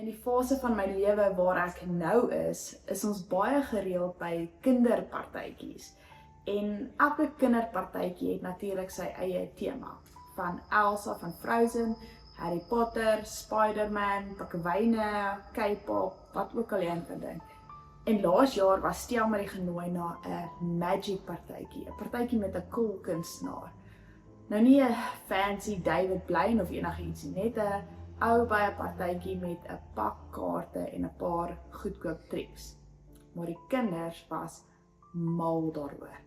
In die fase van my lewe waar ek nou is ons baie gereeld by kinderpartytjies. En elke kinderpartytjie het natuurlik sy eie tema. Van Elsa van Frozen, Harry Potter, Spider-Man, Pikkewyne, K-pop, wat ook al jy kan dink. En laas jaar was Stel Marie genooi na 'n magic partytjie, 'n partytjie met 'n cool kunstenaar. Nou nie 'n fancy David Blaine of enigiets nie, net 'n ou by 'n partytjie met 'n pak kaarte en 'n paar goedkoop tricks. Maar die kinders was mal daaroor.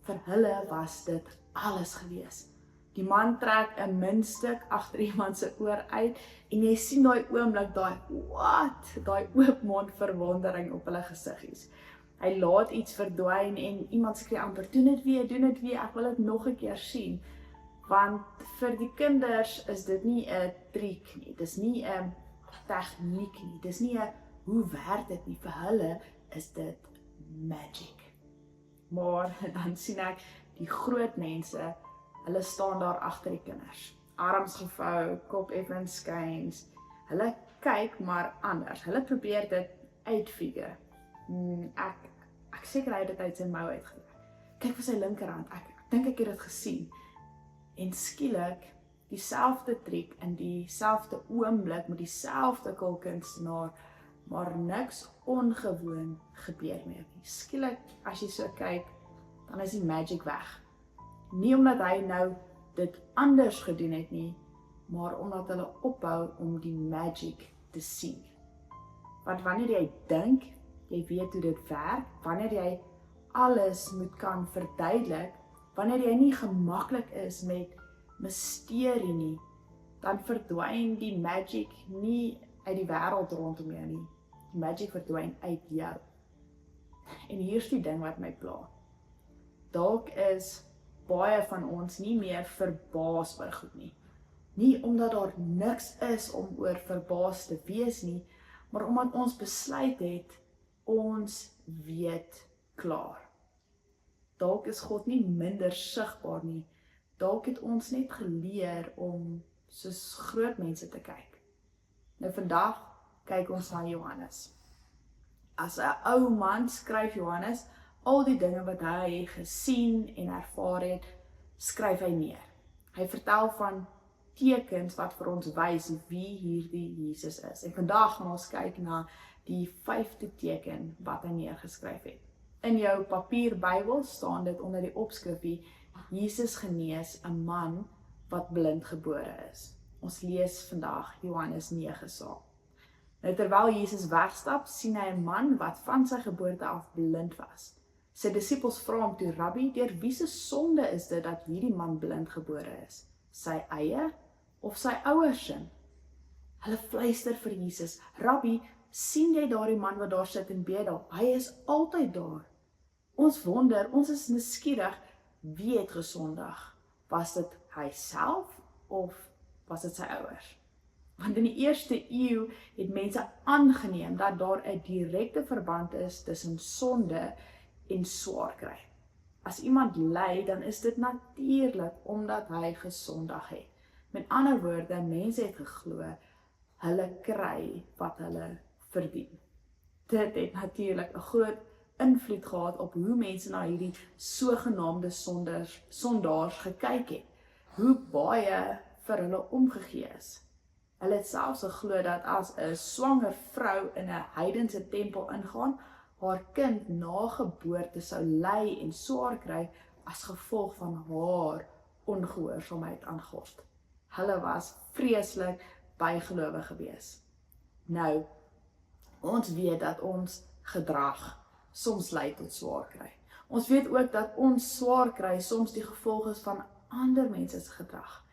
Vir hulle was dit alles gewees. Die man trek 'n muntstuk agter iemand se oor uit en jy sien daai oomblik daai oop mond verwondering op hulle gesiggies. Hy laat iets verdwyn en iemand skree amper, doen dit weer, ek wil dit nog 'n keer sien. Want vir die kinders is dit nie 'n triek nie, dis nie 'n tegniek nie, dis nie 'n hoe werk dit nie, vir hulle is dit magic. Maar dan sien ek die groot mense, hulle staan daar agter die kinders. Arms gevou, kop effens skuins. Hulle kyk maar anders. Hulle probeer dit uitfigure. Ek seker hy het dit uit sy mou uitgetrek. Kyk vir sy linkerhand. Ek dink ek het dit gesien. En skielik dieselfde triek in dieselfde oomblik met dieselfde kunstenaar, maar niks ongewoon gebeur meer nie. Skielik as jy so kyk, dan is die magic weg. Nie omdat hy nou dit anders gedoen het nie, maar omdat hulle ophou om die magic te sien. Want wanneer jy dink, jy weet hoe dit werk, wanneer jy alles moet kan verduidelik, wanneer jy nie gemaklik is met misterie nie, dan verdwyn die magic nie uit die wêreld rondom jou nie. Die magic verdwyn uit jou. En hier's die ding wat my pla. Dalk is baie van ons nie meer verbaas oor goed nie. Nie omdat daar niks is om oor verbaas te wees nie, maar omdat ons besluit het, ons weet klaar. Dalk is God nie minder sigbaar nie, dalk het ons net geleer om soos groot mense te kyk. Nou vandag kyk ons na Johannes. As 'n ou man skryf Johannes al die dinge wat hy gesien en ervaar het, skryf hy neer. Hy vertel van tekens wat vir ons wys wie hierdie Jesus is. En vandag gaan ons kyk na die 5de teken wat hy neergeskryf het. In jou papierbybel staan dit onder die opskrifie Jesus genees 'n man wat blind gebore is. Ons lees vandag Johannes 9 saam. Nou terwyl Jesus wegstap, sien hy 'n man wat van sy geboorte af blind was. Sy disippels vra hom toe, Rabbi, deur wie se sonde is dit dat hierdie man blind gebore is? Sy eie of sy ouers se? Hulle fluister vir Jesus, Rabbi, sien jy daardie man wat daar sit en bedel? Hy is altyd daar. Ons wonder, ons is nuuskierig, wie het gesondig? Was dit hy self of was dit sy ouers? Want in die eerste eeu het mense aangeneem dat daar 'n direkte verband is tussen sonde en swaar kry. As iemand ly, dan is dit natuurlik omdat hy gesondig het. Met ander woorde, mense het geglo, hulle kry wat hulle verdien. Dit het natuurlik 'n groot invloed gehad op hoe mense na hierdie sogenaamde sondaars gekyk het. Hoe baie vir hulle omgegee is. Hulle het selfs geglo dat as 'n swanger vrou in 'n heidense tempel ingaan, haar kind na geboorte sou ly en swaar kry as gevolg van haar ongehoorsaamheid aan God. Hulle was vreeslik bygelowig gewees. Nou, ons weet dat ons gedrag soms lei tot swaar kry. Ons weet ook dat ons swaar kry soms die gevolg is van ander mense se gedrag.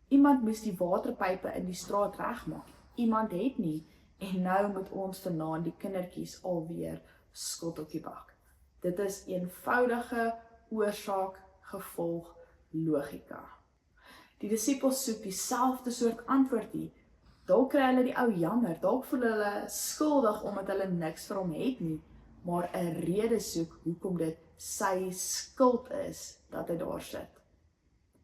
Iemand moes die waterpype in die straat regmaak. Iemand het nie en nou moet ons vanaand die kindertjies alweer skuld op die bak. Dit is eenvoudige oorsaak-gevolg logika. Die disippels soek dieselfde soort antwoord hier. Dalk kry hulle die ou jammer, dalk voel hulle skuldig omdat hulle niks vir hom het nie, maar 'n rede soek hoekom dit sy skuld is dat hy daar sit.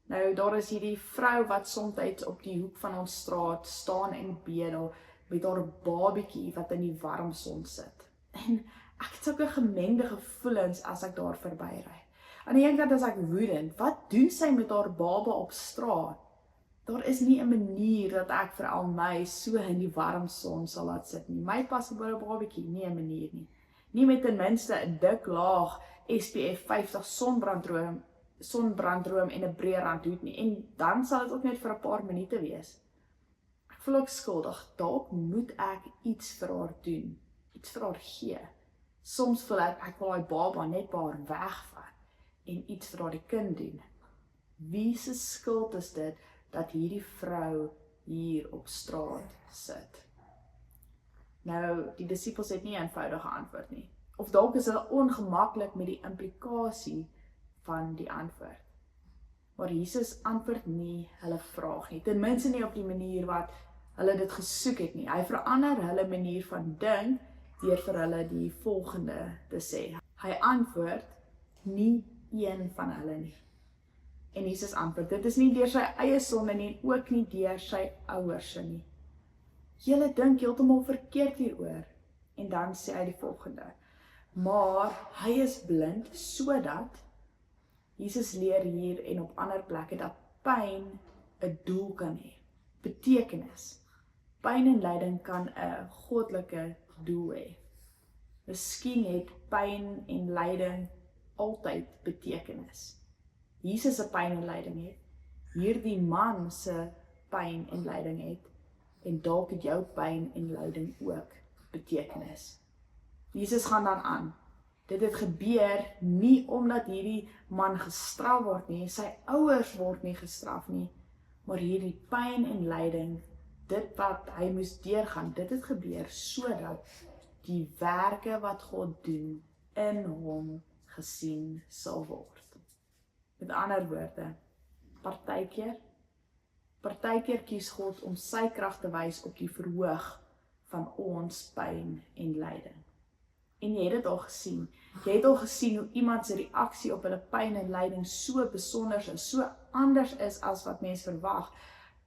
Nou, daar is hierdie vrou wat soms op die hoek van ons straat staan en bedel. met haar babietjie wat in die warm son sit. En ek het sulke gemengde gevoelens as ek daar verby ry. Aan die een kant is ek woedend, wat doen sy met haar baba op straat? Daar is nie 'n manier dat ek vir al my so in die warm son sal laat sit nie. My pasgebore babietjie, nie 'n manier nie. Nie met ten minste 'n dik laag SPF 50 sonbrandroom en 'n breë randhoed nie. En dan sal dit ook net vir 'n paar minute wees. Ek voel ook skuldig, dalk moet ek iets vir haar doen, iets vir haar gee. Soms voel ek wil haar baba net by haar wegvat en iets vir haar kind doen. Wie se skuld is dit dat hierdie vrou hier op straat sit? Nou, die disippels het nie 'n eenvoudige antwoord nie. Of dalk is hulle ongemaklik met die implikasie van die antwoord. Maar Jesus antwoord nie hulle vraag nie, ten minste nie op die manier wat hulle dit gesoek het nie. Hy verander hulle manier van dink deur vir hulle die volgende te sê. Hy antwoord nie een van hulle nie. En Jesus antwoord, dit is nie deur sy eie sonde nie, en ook nie deur sy ouers se nie. Julle dink heeltemal verkeerd hieroor. En dan sê hy die volgende, maar hy is blind sodat Jesus leer hier en op ander plekke dat pyn 'n doel kan hê, betekenis. Pyn en lyding kan 'n goddelike doel hê. Miskien het pyn en lyding altyd betekenis. Jesus se pyn en lyding het, hierdie man se pyn en lyding het, en dalk het jou pyn en lyding ook betekenis. Jesus gaan dan aan. Dit het gebeur nie omdat hierdie man gestraf word nie, sy ouers word nie gestraf nie, maar hierdie pyn en lyding, dit wat hy moes deurgaan, dit het gebeur sodat die werke wat God doen in hom gesien sal word. Met ander woorde, partykeer kies God om sy krag te wys op die verhoog van ons pyn en lyding. En jy het dit al gesien. Jy het al gesien hoe iemand se reaksie op hulle pyn en lyding so besonder is, so anders is as wat mens verwag,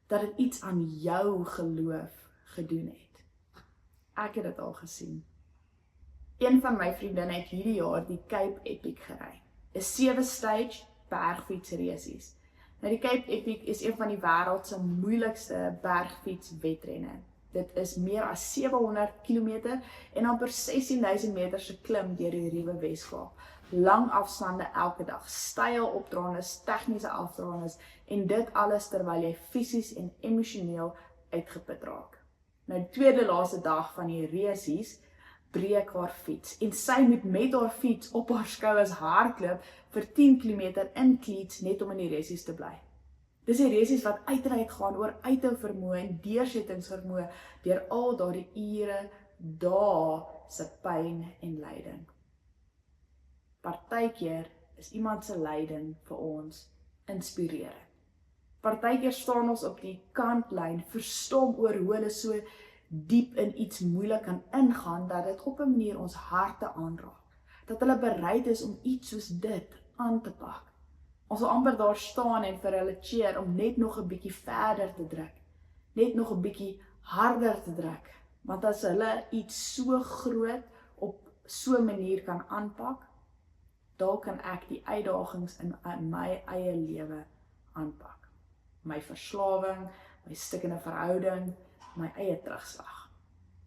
dat dit iets aan jou geloof gedoen het. Ek het dit al gesien. Een van my vriendinne het hierdie jaar die Cape Epic gery. 'n 7-stage bergfietsresies. Nou die Cape Epic is een van die wêreld se moeilikste bergfietswedrenne. Dit is meer as 700 km en amper 16.000 meter se klim deur die ruwe Weskaap. Lang afstande elke dag, steil opdraandes, tegniese afdraandes en dit alles terwyl jy fisies en emosioneel uitgeput raak. Nou die tweede laaste dag van die resies breek haar fiets en sy moet met haar fiets op haar skouers hardloop vir 10 km in cleats net om in die resies te bly. Dis die resies wat uitreik gaan oor uithou vermoë en deursettingsvermoë deur al daardie ure, dae se pyn en lyding. Partykeer is iemand se lyding vir ons inspirerend. Partykeer staan ons op die kantlyn, verstom oor hoe hulle so diep in iets moeilik kan ingaan, dat dit op 'n manier ons harte aanraak. Dat hulle bereid is om iets soos dit aan te pak. Ons wil amper daar staan en vir hulle cheer om net nog 'n bietjie verder te druk. Net nog 'n bietjie harder te druk. Want as hulle iets so groot op so 'n manier kan aanpak, dan kan ek die uitdagings in my eie lewe aanpak. My verslawing, my stikkende verhouding, my eie terugslag.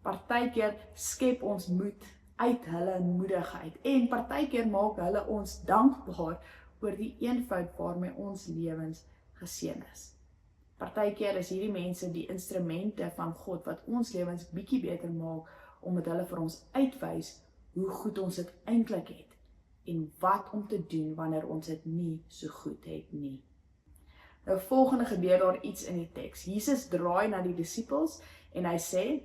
Partykeer skep ons moed uit hulle moedigheid en partykeer maak hulle ons dankbaar oor die eenvoud waarmee ons lewens geseën is. Partykeer is hierdie mense die instrumente van God wat ons lewens bietjie beter maak, omdat hulle vir ons uitwys hoe goed ons dit eintlik het en wat om te doen wanneer ons dit nie so goed het nie. Nou volgende gebeur daar iets in die teks. Jesus draai na die disippels en hy sê,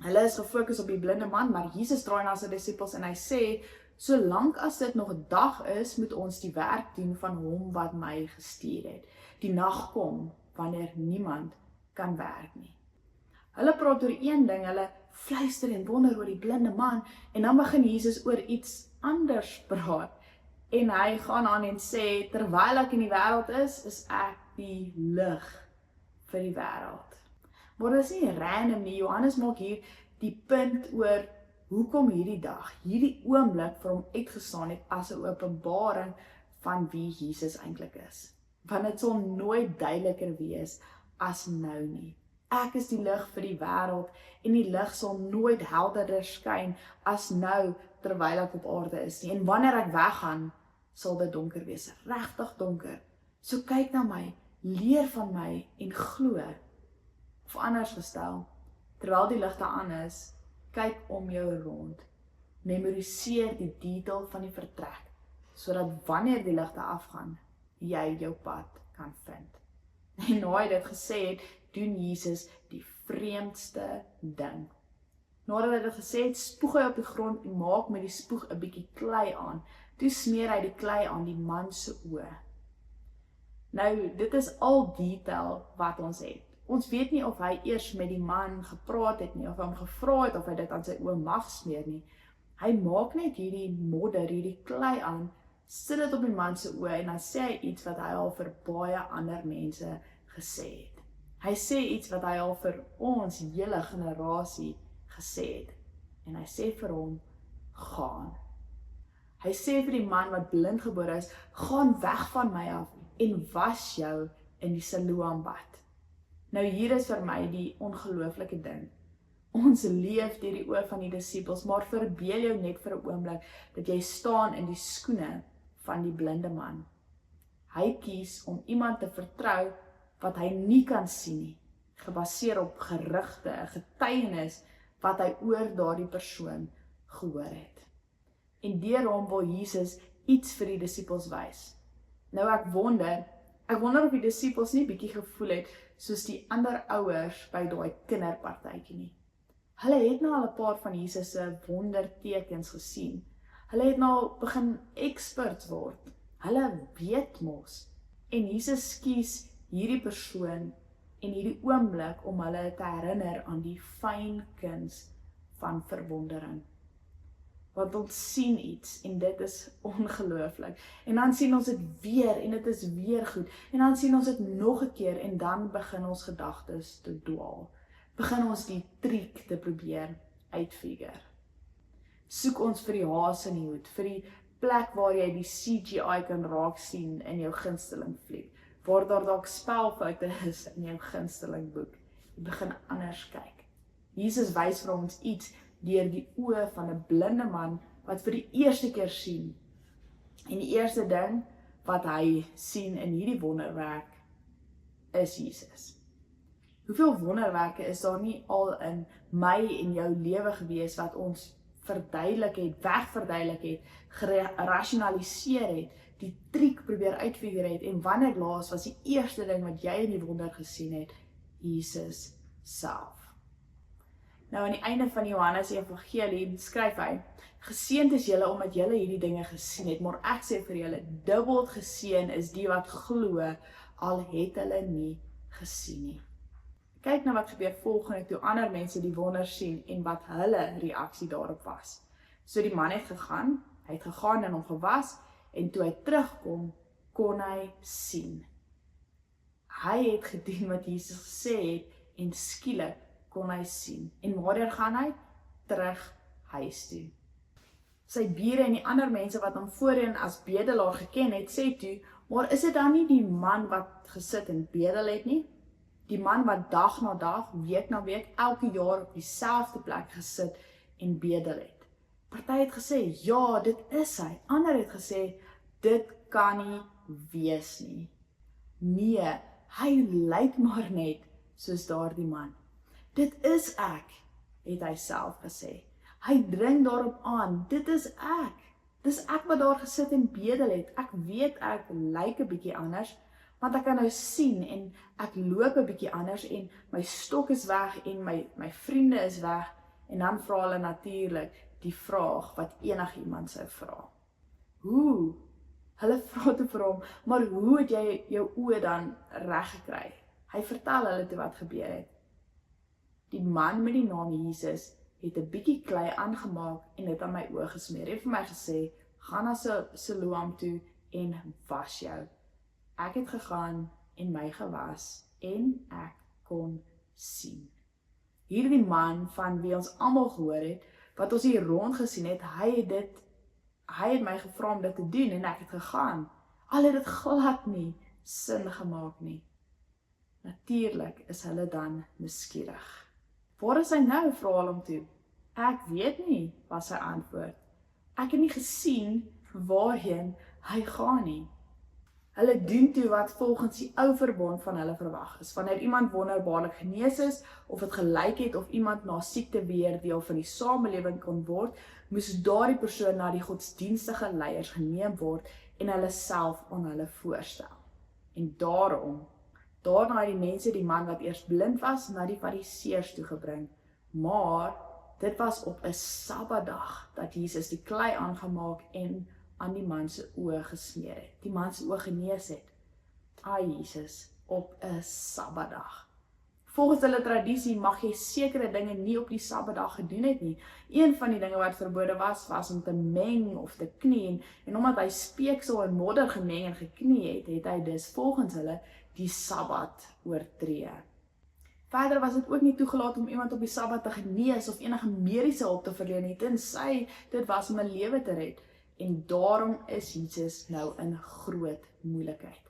hulle is gefokus op die blinde man, maar Jesus draai na sy disippels en hy sê, solank as dit nog 'n dag is, moet ons die werk doen van hom wat my gestuur het. Die nag kom wanneer niemand kan werk nie. Hulle praat oor een ding, hulle fluister en wonder oor die blinde man en dan begin Jesus oor iets anders praat. En hy gaan aan en sê, terwyl ek in die wêreld is ek die lig vir die wêreld. Maar dit is nie random nie. Johannes maak hier die punt oor hoekom hierdie dag, hierdie oomblik vir hom uitgestaan het as 'n openbaring van wie Jesus eintlik is. Want dit sal nooit duideliker wees as nou nie. Ek is die lig vir die wêreld en die lig sal nooit helderder skyn as nou terwyl ek op aarde is nie. En wanneer ek weggaan, sal dit donker wees, regtig donker. So kyk na my, leer van my en glo. Of anders gestel, terwyl die ligte aan is, kyk om jou rond. Memoriseer die detail van die vertrek, sodat wanneer die ligte afgaan, jy jou pad kan vind. En na hy dit gesê het, doen Jesus die vreemdste ding. Nadat hy dit gesê het, spoeg hy op die grond en maak met die spoeg 'n bietjie klei aan. Toe smeer hy die klei aan die man se oë. Nou, dit is al detail wat ons het. Ons weet nie of hy eers met die man gepraat het nie, of hy hom gevra het of hy dit aan sy oë mag smeer nie. Hy maak net hierdie modder, hierdie klei aan, sit dit op die man se oë en dan sê hy iets wat hy al vir baie ander mense gesê het. Hy sê iets wat hy al vir ons hele generasie gesê het. En hy sê vir hom, gaan. Hy sê vir die man wat blind gebore is, gaan weg van my af en was jou in die Siloambad. Nou hier is vir my die ongelooflike ding. Ons leef deur die oë van die disippels, maar verbeel jou net vir 'n oomblik dat jy staan in die skoene van die blinde man. Hy kies om iemand te vertrou wat hy nie kan sien nie, gebaseer op gerugte, 'n getuienis wat hy oor daardie persoon gehoor het. En deur hom wil Jesus iets vir die disippels wys. Nou ek wonder of die disippels nie bietjie gevoel het soos die ander ouers by daai kinderpartytjie nie. Hulle het nou al 'n paar van Jesus se wondertekens gesien. Hulle het nou begin experts word. Hulle weet mos. En Jesus kies hierdie persoon en hierdie oomblik om hulle te herinner aan die fyn kuns van verwondering. Want ons sien iets en dit is ongelooflik. En dan sien ons dit weer en dit is weer goed. En dan sien ons dit nog 'n keer en dan begin ons gedagtes te dwaal. Begin ons die triek te probeer uitfigure. Soek ons vir die haas in die hoed, vir die plek waar jy die CGI kan raak sien in jou gunsteling fliek, waar daar dalk spelfoute is in jou gunsteling boek. Jy begin anders kyk. Jesus wys vir ons iets deur die oë van 'n blinde man wat vir die eerste keer sien. En die eerste ding wat hy sien in hierdie wonderwerk is Jesus. Hoeveel wonderwerke is daar nie al in my en jou lewe gewees wat ons verduidelik het, wegverduidelik het, gerationaliseer het, die triek probeer uitfigure het, en wanneer laas was die eerste ding wat jy in die wonder gesien het, Jesus self. Nou aan die einde van Johannes Evangelie skryf hy, geseënd is julle omdat julle hierdie dinge gesien het, maar ek sê vir julle, dubbel geseën is die wat glo, al het hulle nie gesien nie. Kyk na wat gebeur volgende toe ander mense die wonder sien en wat hulle reaksie daarop was. So die man het gegaan en hom gewas, en toe hy terugkom, kon hy sien. Hy het gedoen wat Jesus gesê het, en skielik kon hy sien. En waarheen gaan hy? Terug huis toe. Sy bure en die ander mense wat hom voorheen as bedelaar geken het, sê toe, maar is dit dan nie die man wat gesit en bedel het nie? Die man wat dag na dag, week na week, elke jaar op dieselfde plek gesit en bedel het. Party het gesê, ja, dit is hy. Ander het gesê, dit kan nie wees nie. Nee, hy lyk maar net soos daardie man. Dit is ek, het hy self gesê. Hy dring daarop aan, dit is ek. Dis ek wat daar gesit en bedel het. Ek weet ek lyk 'n bietjie anders, want ek kan nou sien en ek loop 'n bietjie anders en my stok is weg en my vriende is weg. En dan vra hulle natuurlik die vraag wat enigiemand sou vra. Hoe? Hulle vra toe vir hom, maar hoe het jy jou oë dan reg gekry? Hy vertel hulle toe wat gebeur het. Die man met die naam Jesus het 'n bietjie klei aangemaak en dit aan my oë gesmeer. Hy het vir my gesê, gaan na Siloam toe en was jou. Ek het gegaan en my gewas en ek kon sien. Hierdie man van wie ons almal gehoor het, wat ons hier rond gesien het, hy het my gevra om dit te doen en ek het gegaan. Al het dit glad nie sin gemaak nie. Natuurlik is hulle dan nuuskierig. Waar is hy nou, vra hulle hom toe. Ek weet nie, was sy antwoord. Ek het nie gesien waarheen hy gaan nie. Hulle doen toe wat volgens die ou verbond van hulle verwag is. Wanneer iemand wonderbaarlik genees is, of dit gelyk het of iemand na siekte weer deel van die samelewing kon word, moes daardie persoon na die godsdienstige leiers geneem word en hulle self aan hulle voorstel. En daarna het die mense die man wat eers blind was, na die fariseërs toegebring. Maar dit was op 'n Sabbatdag dat Jesus die klei aangemaak en aan die man se oë gesmeer het. Die man se oë genees het. Jesus, op 'n Sabbatdag. Volgens hulle tradisie mag jy sekere dinge nie op die Sabbatdag gedoen het nie. Een van die dinge wat verbode was om te meng of te knie, en omdat hy speeksel en modder gemeng en geknie het hy dus volgens hulle die Sabbat oortree. Verder was dit ook nie toegelaat om iemand op die Sabbat te genees of enige mediese hulp te verleen nie, tensy dit was om 'n lewe te red. En daarom is Jesus nou in groot moeilikheid.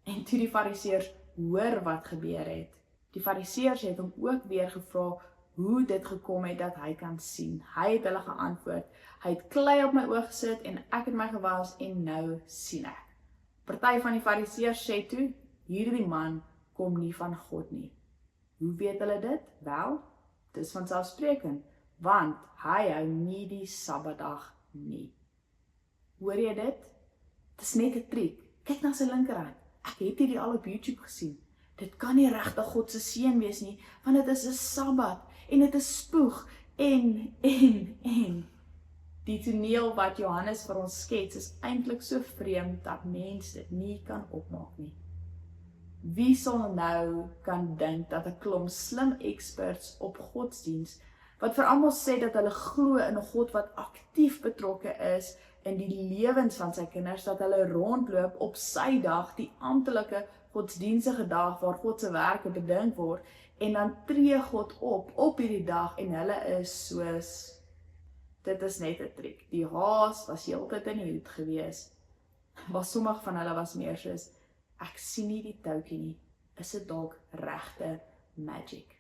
En toe die fariseërs hoor wat gebeur het, die fariseërs het hom ook weer gevra hoe dit gekom het dat hy kan sien. Hy het hulle geantwoord, hy het klei op my oë gesit en ek het my gewas en nou sien ek. Party van die fariseërs sê toe, hierdie man kom nie van God nie. Hoe weet hulle dit? Wel, dis vanselfsprekend, want hy hou nie die Sabbatdag nie. Hoor jy dit? Dit is net 'n triek. Kyk na sy linkerhand. Ek het hierdie al op YouTube gesien. Dit kan nie regtig God se seën wees nie, want dit is 'n Sabbat en dit is spoeg en. Die toneel wat Johannes vir ons skets is eintlik so vreemd dat mens dit nie kan opmaak nie. Wie sal nou kan dink dat 'n klomp slim experts op godsdiens, wat vir almal sê dat hulle glo in 'n God wat aktief betrokke is in die lewens van sy kinders, dat hulle rondloop op sy dag, die amptelike godsdienstige dag waar God se werke bedink word, en dan tree God op hierdie dag en hulle is soos, dit is net 'n triek. Die haas was heeltyd in die hoed gewees. Maar sommige van hulle was meer soos, ek sien nie die toukie nie, is dit dalk regte magic.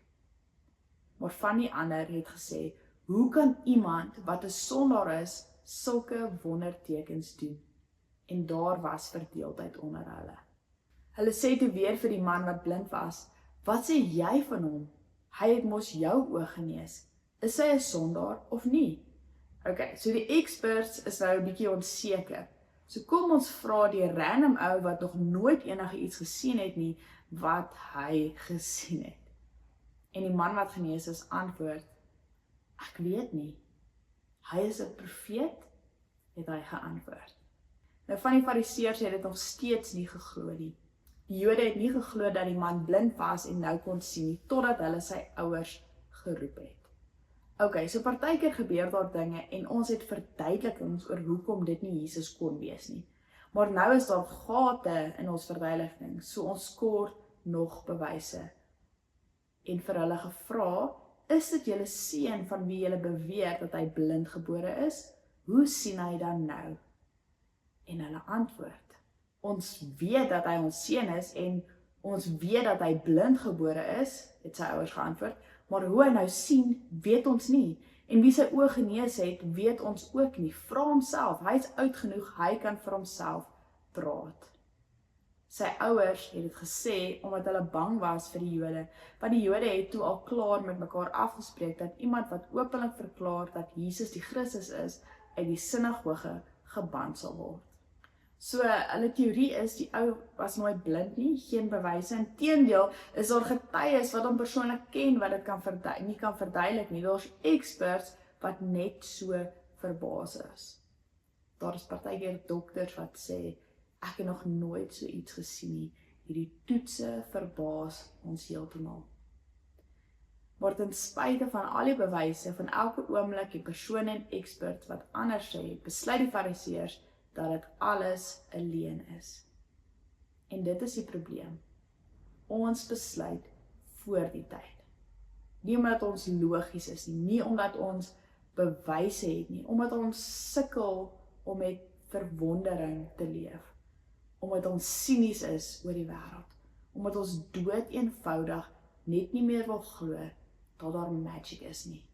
Maar van die ander het gesê, hoe kan iemand wat 'n sondaar is, sulke wondertekens doen? En daar was verdeeldheid onder hulle. Hulle sê toe weer vir die man wat blind was, wat sê jy van hom? Hy het mos jou oë genees. Is hy 'n sondaar of nie? Okay, so die experts is nou 'n bietjie onseker. So kom ons vra die random ou wat nog nooit enige iets gesien het nie, wat hy gesien het. En die man wat genees is antwoord, ek weet nie. Hy is 'n profeet, het hy geantwoord. Nou van die fariseërs het dit nog steeds nie geglo nie. Die Jode het nie geglo dat die man blind was en nou kon sien nie, totdat hulle sy ouers geroep het. Okay, so partykeer gebeur daar dinge en ons het verduidelikings oor hoekom dit nie Jesus kon wees nie. Maar nou is daar gate in ons verduideliking, so ons kort nog bewyse. En vir hulle gevra, is dit julle seun van wie julle beweer dat hy blind gebore is? Hoe sien hy dan nou? En hulle antwoord, ons weet dat hy ons seun is en ons weet dat hy blind gebore is, het sy ouers geantwoord, maar hoe hy nou sien, weet ons nie. En wie sy oë genees het, weet ons ook nie. Vra homself, hy is oud genoeg, hy kan vir homself praat. Sy ouers het dit gesê omdat hulle bang was vir die Jode, want die Jode het toe al klaar met mekaar afgespreek dat iemand wat openlik verklaar dat Jesus die Christus is, uit die sinagoge geban sal word. So, hulle teorie is, die ou was nooit blind nie, geen bewyse. Inteendeel is daar getuies wat hom persoonlik ken, wat dit nie kan verduidelik nie. Daar's experts wat net so verbaas is. Daar is partykeer dokters wat sê, ek het nog nooit so iets gesien nie. Hierdie toetse verbaas ons heeltemal. Maar ten spyte van al die bewyse van elke oomblik die persone en experts wat anders sê, besluit die fariseërs dat dit alles 'n leuen is. En dit is die probleem. Ons besluit voor die tyd. Nie omdat ons logies is nie, nie omdat ons bewyse het nie, omdat ons sukkel om met verwondering te leef, omdat ons sinies is oor die wêreld, omdat ons dood eenvoudig net nie meer wil glo dat daar magic is nie.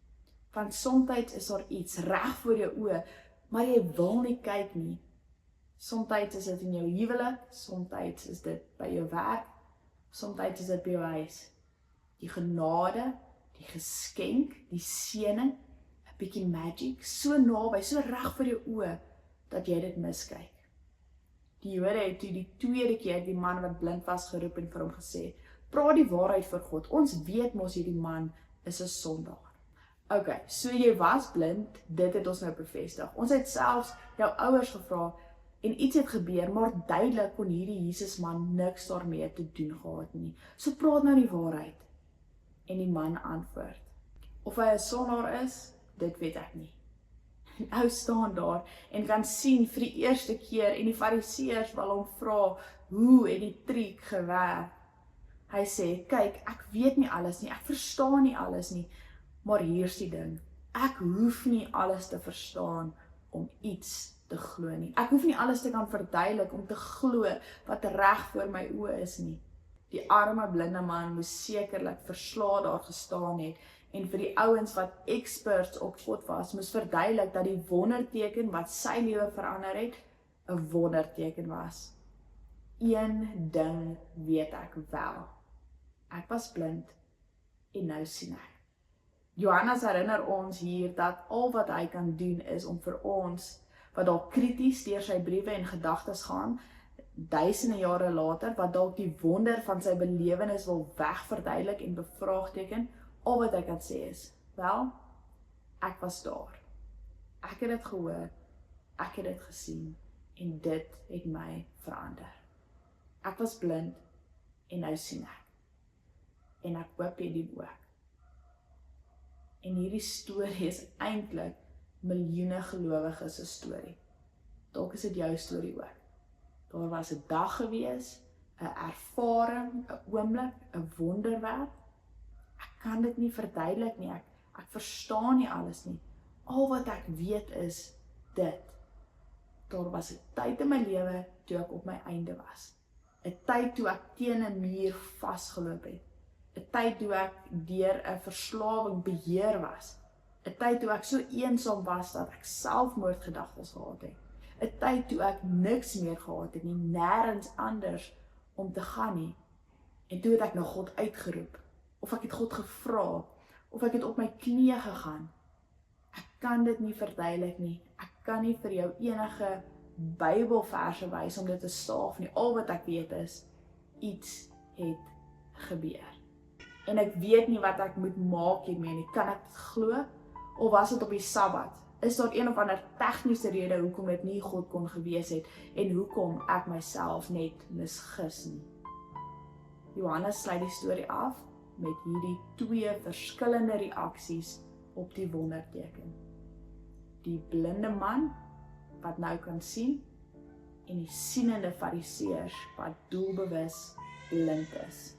Want soms is daar iets reg voor jou oë, maar jy wil nie kyk nie. Soms is dit in jou huwelik, soms is dit by jou werk, soms is dit by jou huis. Die genade, die geskenk, die seëning, 'n bietjie magic, so naby, so reg vir jou oë, dat jy dit miskyk. Die Jode het toe die tweede keer die man wat blind was geroep en vir hom gesê, praat die waarheid vir God, ons weet mos hierdie man is 'n sondaar. Ok, so jy was blind, dit het ons nou bevestig. Ons het selfs jou ouers gevra, en iets het gebeur, maar duidelik kon hierdie Jesus man niks daarmee te doen gehad nie. So praat nou die waarheid. En die man antwoord, of hy 'n sondaar is, dit weet ek nie. Die ou staan daar en kan sien vir die eerste keer en die fariseërs wil hom vra, hoe het die triek gewerk? Hy sê, kyk, ek weet nie alles nie, ek verstaan nie alles nie, maar hier's die ding, ek hoef nie alles te verstaan om iets te glo nie. Ek hoef nie alles te kan verduidelik om te glo wat reg voor my oë is nie. Die arme blinde man moes sekerlik verslae daar gestaan het en vir die ouens wat experts op God was, moes verduidelik dat die wonderteken wat sy lewe verander het, 'n wonderteken was. Een ding weet ek wel. Ek was blind en nou sien ek. Johannes herinner ons hier dat al wat hy kan doen is om vir ons, wat dalk krities deur sy briewe en gedagtes gaan, duisende jare later, wat dalk die wonder van sy belewenis wil wegverduidelik en bevraagteken, al wat hy kan sê is, wel, ek was daar. Ek het dit gehoor, ek het dit gesien, en dit het my verander. Ek was blind, en nou sien ek. En ek hoop jy die ook. En hierdie storie is eintlik miljoene gelowiges se storie. Dalk is dit jou storie ook. Daar was 'n dag gewees, 'n ervaring, 'n oomblik, 'n wonderwerk. Ek kan dit nie verduidelik nie, ek verstaan nie alles nie. Al wat ek weet is dit. Daar was 'n tyd in my lewe toe ek op my einde was. 'n Tyd toe ek teen 'n muur vasgeloop het. 'n Tyd toe ek deur 'n verslawing beheer was. 'n Tyd toe ek so eensaam was dat ek selfmoordgedagtes gehad het. 'n Tyd toe ek niks meer gehad het nie, nêrens anders om te gaan nie. En toe het ek na God uitgeroep, of ek het God gevra, of ek het op my knieë gegaan. Ek kan dit nie verduidelik nie, ek kan nie vir jou enige Bybelverse wys om dit te staaf nie. Al wat ek weet is, iets het gebeur. En ek weet nie wat ek moet maak hiermee nie. Kan ek dit glo? Of was dit op die Sabbat? Is daar een of ander tegniese rede hoekom dit nie God kon gewees het en hoekom ek myself net misgis nie? Johannes sluit die storie af met hierdie twee verskillende reaksies op die wonderteken. Die blinde man wat nou kan sien en die sienende fariseërs wat doelbewus blind is.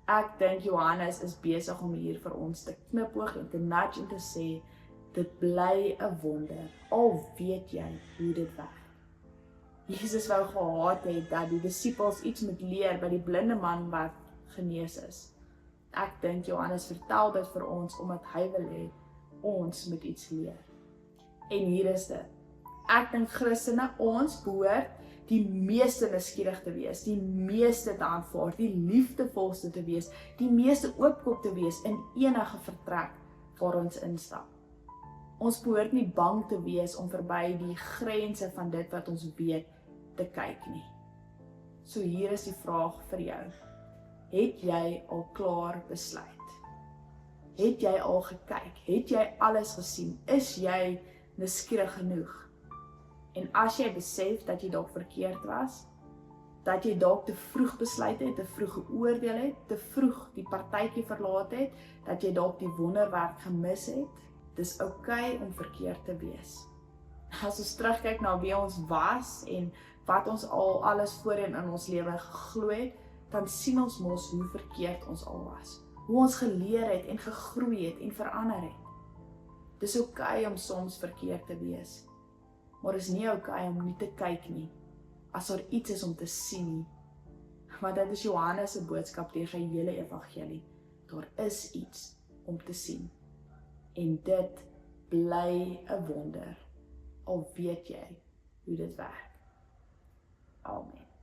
Ek dink Johannes is besig om hier vir ons te knipoog en te nudge en te sê, dit bly 'n wonder, al weet jy hoe dit werk. Jesus wou gehad het dat die disippels iets moet leer by die blinde man wat genees is. Ek dink Johannes vertel dit vir ons omdat hy wil hê ons moet iets leer. En hier is dit. Ek dink Christene, ons behoort die meeste nuuskierig te wees, die meeste te aanvaar, die liefdevolste te wees, die meeste oopkop te wees in enige vertrek waar ons instap. Ons behoort nie bang te wees om verby die grense van dit wat ons weet te kyk nie. So hier is die vraag vir jou. Het jy al klaar besluit? Het jy al gekyk? Het jy alles gesien? Is jy nuuskierig genoeg? En as jy besef dat jy dalk verkeerd was, dat jy dalk te vroeg besluit het, te vroeg geoordeel het, te vroeg die partytjie verlaat het, dat jy dalk die wonderwerk gemis het, dis oukei om verkeerd te wees. As ons terugkyk na wie ons was en wat ons alles voorheen in ons lewe geglo het, dan sien ons mos hoe verkeerd ons al was. hoe ons geleer het en gegroei het en verander het. Dis oukei om soms verkeerd te wees, maar is nie oukei om nie te kyk nie, as daar iets is om te sien nie. Want dit is Johannes se boodskap deur sy hele evangelie. Daar is iets om te sien. En dit bly 'n wonder, al weet jy hoe dit werk. Amen.